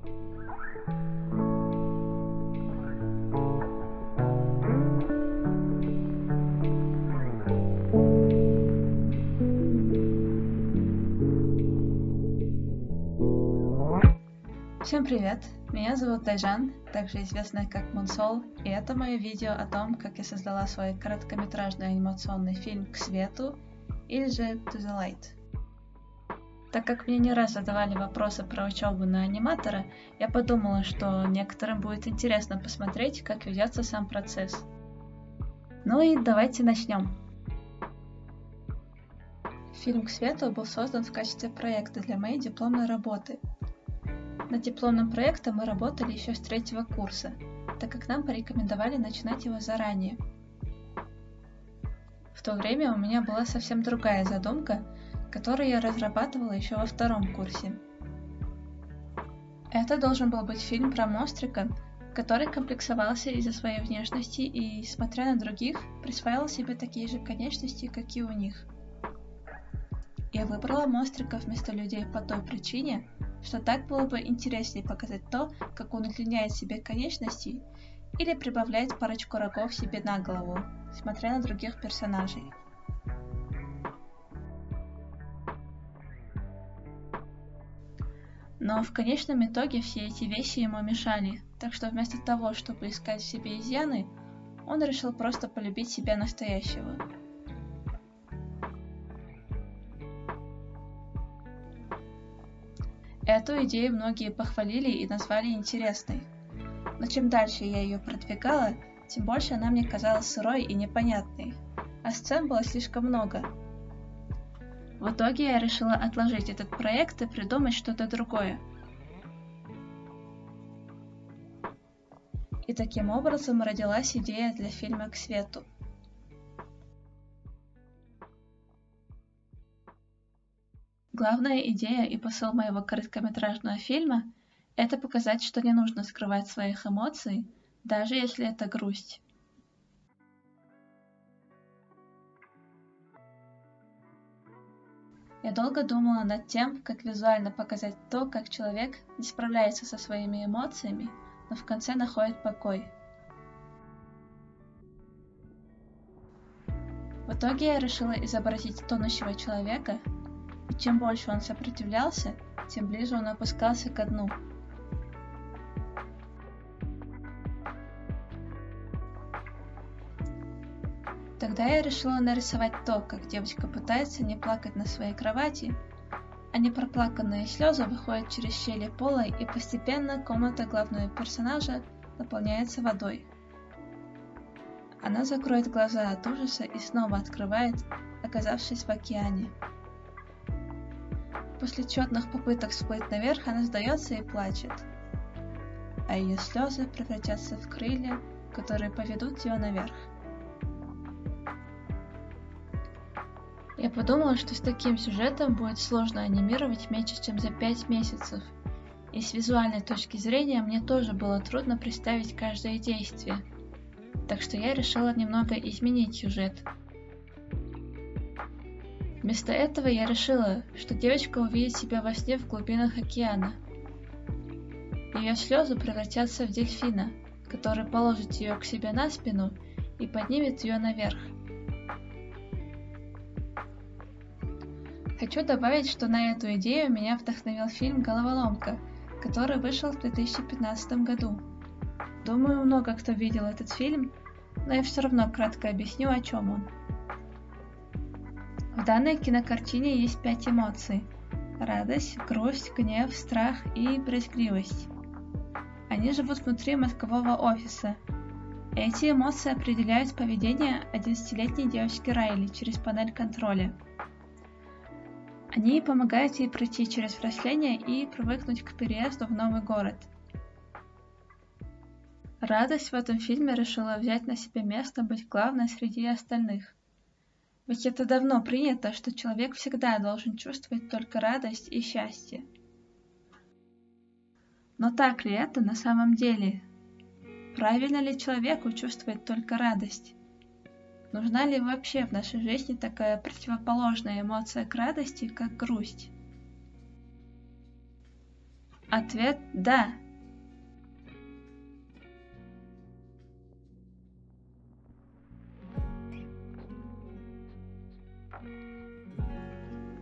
Всем привет! Меня зовут Тайжан, также известная как Мунсол, и это мое видео о том, как я создала свой короткометражный анимационный фильм «К свету» или же «To the Light». Так как мне не раз задавали вопросы про учебу на аниматора, я подумала, что некоторым будет интересно посмотреть, как ведется сам процесс. Ну и давайте начнем. Фильм «К свету» был создан в качестве проекта для моей дипломной работы. Над дипломным проектом мы работали еще с 3-го курса, так как нам порекомендовали начинать его заранее. В то время у меня была совсем другая задумка, которую я разрабатывала еще во 2-м курсе. Это должен был быть фильм про монстрика, который комплексовался из-за своей внешности и, смотря на других, присваивал себе такие же конечности, как и у них. Я выбрала монстрика вместо людей по той причине, что так было бы интереснее показать то, как он удлиняет себе конечности или прибавляет парочку рогов себе на голову, смотря на других персонажей. Но в конечном итоге все эти вещи ему мешали, так что вместо того, чтобы искать в себе изъяны, он решил просто полюбить себя настоящего. Эту идею многие похвалили и назвали интересной, но чем дальше я ее продвигала, тем больше она мне казалась сырой и непонятной, а сцен было слишком много. В итоге я решила отложить этот проект и придумать что-то другое. И таким образом родилась идея для фильма «К свету». Главная идея и посыл моего короткометражного фильма – это показать, что не нужно скрывать своих эмоций, даже если это грусть. Я долго думала над тем, как визуально показать то, как человек не справляется со своими эмоциями, но в конце находит покой. В итоге я решила изобразить тонущего человека, и чем больше он сопротивлялся, тем ближе он опускался ко дну. Тогда я решила нарисовать то, как девочка пытается не плакать на своей кровати, а непроплаканные слезы выходят через щели пола, и постепенно комната главного персонажа наполняется водой. Она закроет глаза от ужаса и снова открывает, оказавшись в океане. После тщетных попыток всплыть наверх, она сдается и плачет, а ее слезы превратятся в крылья, которые поведут ее наверх. Я подумала, что с таким сюжетом будет сложно анимировать меньше, чем за 5 месяцев, и с визуальной точки зрения мне тоже было трудно представить каждое действие, так что я решила немного изменить сюжет. Вместо этого я решила, что девочка увидит себя во сне в глубинах океана. Ее слезы превратятся в дельфина, который положит ее к себе на спину и поднимет ее наверх. Хочу добавить, что на эту идею меня вдохновил фильм «Головоломка», который вышел в 2015 году. Думаю, много кто видел этот фильм, но я все равно кратко объясню, о чем он. В данной кинокартине есть 5 эмоций: радость, грусть, гнев, страх и брезгливость. Они живут внутри мозгового офиса. Эти эмоции определяют поведение 11-летней девочки Райли через панель контроля. Они помогают ей пройти через взросление и привыкнуть к переезду в новый город. Радость в этом фильме решила взять на себя место быть главной среди остальных. Ведь это давно принято, что человек всегда должен чувствовать только радость и счастье. Но так ли это на самом деле? Правильно ли человеку чувствовать только радость? Нужна ли вообще в нашей жизни такая противоположная эмоция к радости, как грусть? Ответ – да.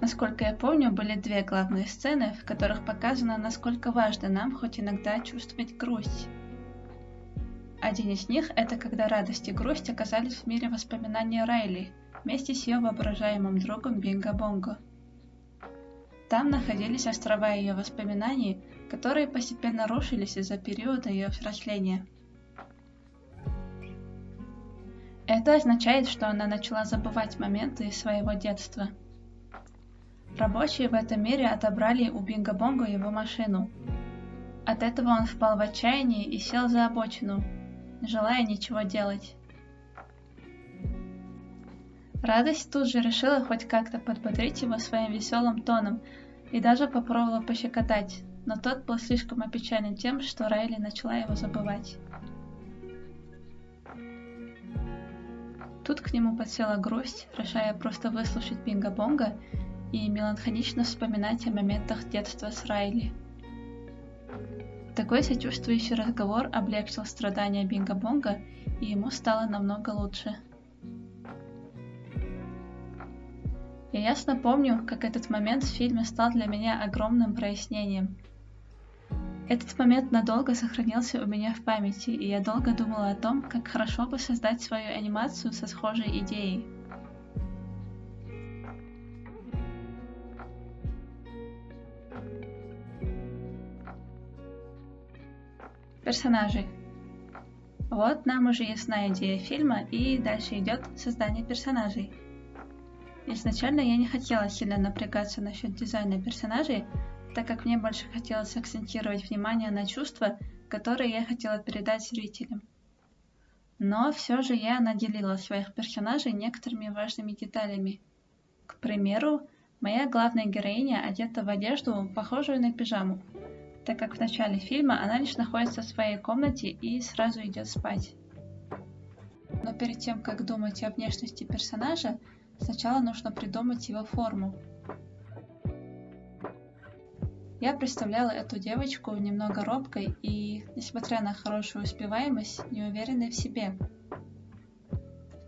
Насколько я помню, были две главные сцены, в которых показано, насколько важно нам хоть иногда чувствовать грусть. Один из них – это когда радость и грусть оказались в мире воспоминаний Райли вместе с ее воображаемым другом Бинго Бонго. Там находились острова ее воспоминаний, которые постепенно рушились из-за периода ее взросления. Это означает, что она начала забывать моменты из своего детства. Рабочие в этом мире отобрали у Бинго Бонго его машину. От этого он впал в отчаяние и сел за обочину, не желая ничего делать. Радость тут же решила хоть как-то подбодрить его своим веселым тоном и даже попробовала пощекотать, но тот был слишком опечален тем, что Райли начала его забывать. Тут к нему подсела грусть, решая просто выслушать Бинго Бонго и меланхолично вспоминать о моментах детства с Райли. Такой сочувствующий разговор облегчил страдания Бинго Бонго, и ему стало намного лучше. Я ясно помню, как этот момент в фильме стал для меня огромным прояснением. Этот момент надолго сохранился у меня в памяти, и я долго думала о том, как хорошо бы создать свою анимацию со схожей идеей. Персонажи. Вот нам уже ясна идея фильма, и дальше идет создание персонажей. Изначально я не хотела сильно напрягаться насчет дизайна персонажей, так как мне больше хотелось акцентировать внимание на чувства, которые я хотела передать зрителям. Но все же я наделила своих персонажей некоторыми важными деталями. К примеру, моя главная героиня одета в одежду, похожую на пижаму, так как в начале фильма она лишь находится в своей комнате и сразу идет спать. Но перед тем, как думать о внешности персонажа, сначала нужно придумать его форму. Я представляла эту девочку немного робкой и, несмотря на хорошую успеваемость, неуверенной в себе.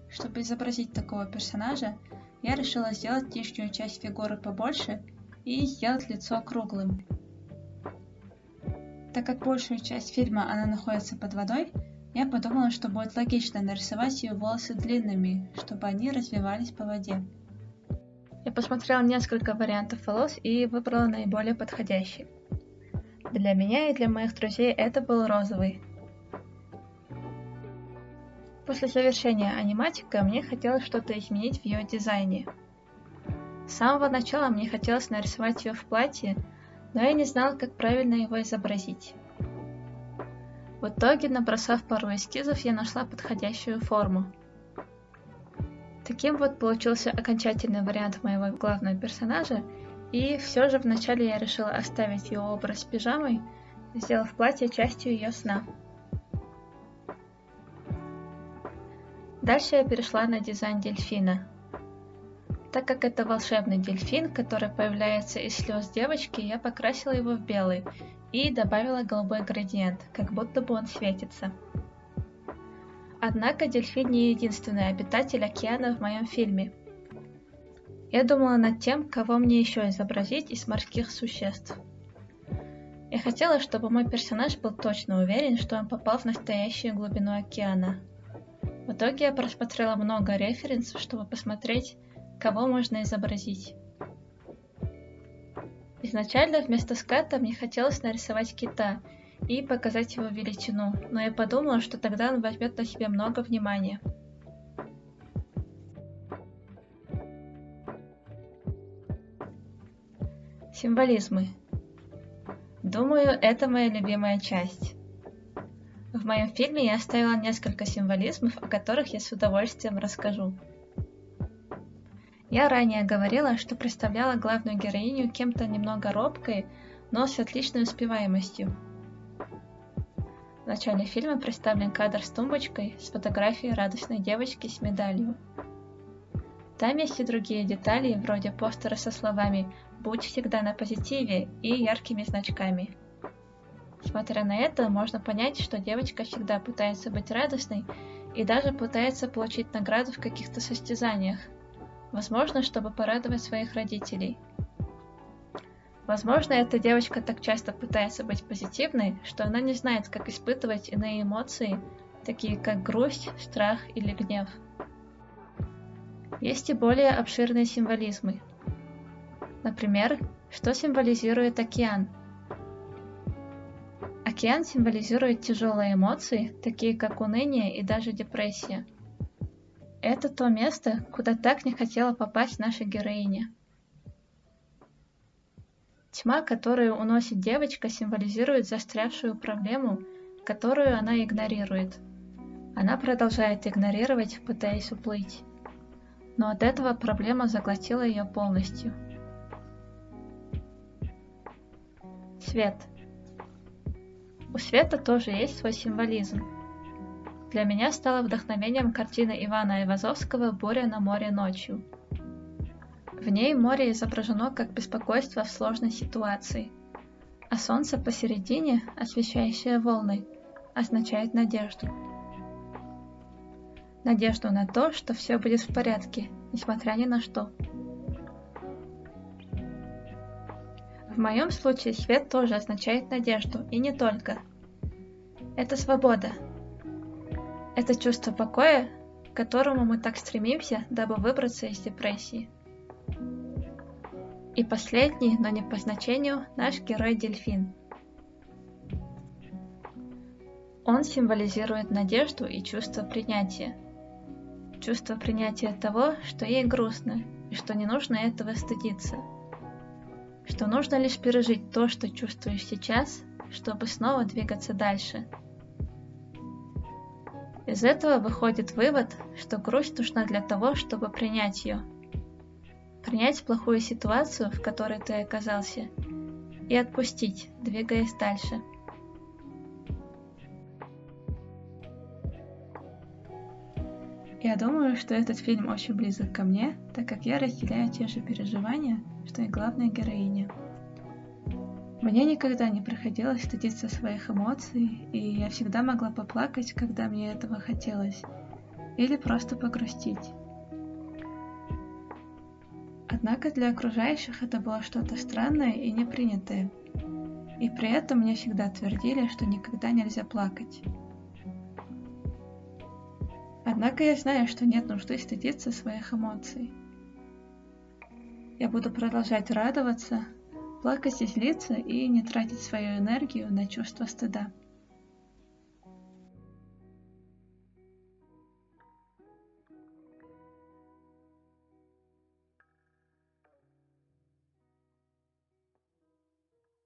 Чтобы изобразить такого персонажа, я решила сделать нижнюю часть фигуры побольше и сделать лицо круглым. Так как большую часть фильма она находится под водой, я подумала, что будет логично нарисовать ее волосы длинными, чтобы они развивались по воде. Я посмотрела несколько вариантов волос и выбрала наиболее подходящий. Для меня и для моих друзей это был розовый. После завершения аниматика мне хотелось что-то изменить в ее дизайне. С самого начала мне хотелось нарисовать ее в платье, но я не знала, как правильно его изобразить. В итоге, набросав пару эскизов, я нашла подходящую форму. Таким вот получился окончательный вариант моего главного персонажа, и все же вначале я решила оставить ее образ пижамой, сделав платье частью ее сна. Дальше я перешла на дизайн дельфина. Так как это волшебный дельфин, который появляется из слез девочки, я покрасила его в белый и добавила голубой градиент, как будто бы он светится. Однако дельфин не единственный обитатель океана в моем фильме. Я думала над тем, кого мне еще изобразить из морских существ. Я хотела, чтобы мой персонаж был точно уверен, что он попал в настоящую глубину океана. В итоге я просмотрела много референсов, чтобы посмотреть, кого можно изобразить. Изначально вместо ската мне хотелось нарисовать кита и показать его величину, но я подумала, что тогда он возьмет на себя много внимания. Символизмы. Думаю, это моя любимая часть. В моем фильме я оставила несколько символизмов, о которых я с удовольствием расскажу. Я ранее говорила, что представляла главную героиню кем-то немного робкой, но с отличной успеваемостью. В начале фильма представлен кадр с тумбочкой с фотографией радостной девочки с медалью. Там есть и другие детали, вроде постера со словами «Будь всегда на позитиве» и яркими значками. Несмотря на это, можно понять, что девочка всегда пытается быть радостной и даже пытается получить награду в каких-то состязаниях. Возможно, чтобы порадовать своих родителей. Возможно, эта девочка так часто пытается быть позитивной, что она не знает, как испытывать иные эмоции, такие как грусть, страх или гнев. Есть и более обширные символизмы. Например, что символизирует океан? Океан символизирует тяжелые эмоции, такие как уныние и даже депрессия. Это то место, куда так не хотела попасть наша героиня. Тьма, которую уносит девочка, символизирует застрявшую проблему, которую она игнорирует. Она продолжает игнорировать, пытаясь уплыть. Но от этого проблема заглотила ее полностью. Свет. У света тоже есть свой символизм. Для меня стала вдохновением картина Ивана Айвазовского «Буря на море ночью». В ней море изображено как беспокойство в сложной ситуации, а солнце посередине, освещающее волны, означает надежду. Надежду на то, что все будет в порядке, несмотря ни на что. В моем случае свет тоже означает надежду, и не только. Это свобода. Это чувство покоя, к которому мы так стремимся, дабы выбраться из депрессии. И последний, но не по значению, наш герой-дельфин. Он символизирует надежду и чувство принятия. Чувство принятия того, что ей грустно, и что не нужно этого стыдиться. Что нужно лишь пережить то, что чувствуешь сейчас, чтобы снова двигаться дальше. Из этого выходит вывод, что грусть нужна для того, чтобы принять ее. Принять плохую ситуацию, в которой ты оказался, и отпустить, двигаясь дальше. Я думаю, что этот фильм очень близок ко мне, так как я разделяю те же переживания, что и главная героиня. Мне никогда не приходилось стыдиться своих эмоций, и я всегда могла поплакать, когда мне этого хотелось, или просто погрустить. Однако для окружающих это было что-то странное и непринятое, и при этом мне всегда твердили, что никогда нельзя плакать. Однако я знаю, что нет нужды стыдиться своих эмоций. Я буду продолжать радоваться, плакать и злиться и не тратить свою энергию на чувство стыда.